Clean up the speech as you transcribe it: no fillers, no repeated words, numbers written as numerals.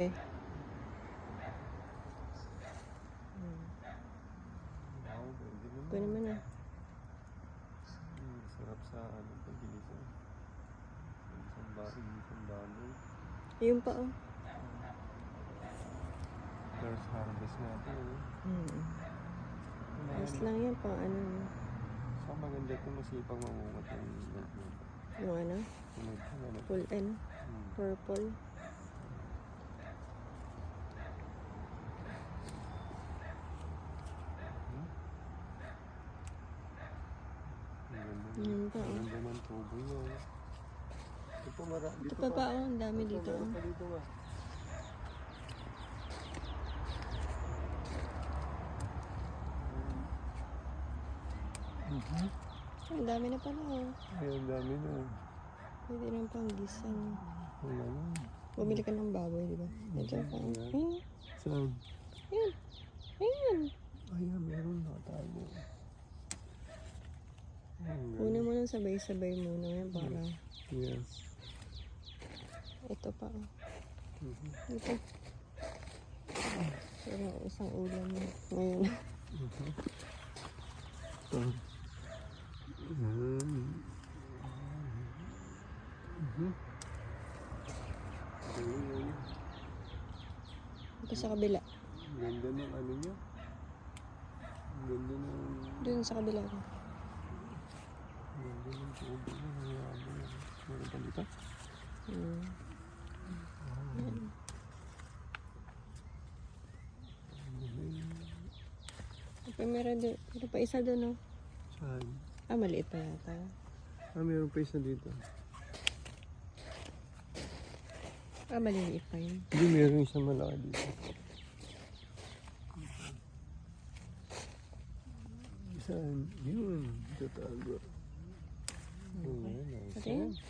Eh. Wow, pwede naman. Ito naman ah. Sarap sa ano, pag-ilisan. Isang baboy. Ayun pa oh. First harvest natin. Ayos lang yan pang ano. So maganda ito, masipang mamungat yung Yung ano? Full N. Purple. Yun pa oh. Maganda man tubo yun. Ito marami. Ito pa pa oh. Ang dami dito oh. Dito ba? Ang dami na pala oh. Ay, ang dami na. Pwede nang pang gisang. Wala na. Bumili ka ng baboy, di ba? Ito pa oh. Ayun. Saan? Ayun. Ayun. Ayan, meron na tayo. Una mo nang sabay-sabay muna yan para Yes. ito pa oh. Ito. Pero isang ulam na. Ngayon. Ito sa kabila. Ganda ng ano niya. Ganda ng... Doon sa kabila ko. Ganda ng tubo niya. Meron pa dito? Meron pa isa doon oh. Saan? Ah, maliit pa yata. Meron pa isa dito. Ah, maliliit pa yun. Hindi, meron isang malaki dito. Saan? Yun. Tatago. Ayan, Okay. nice.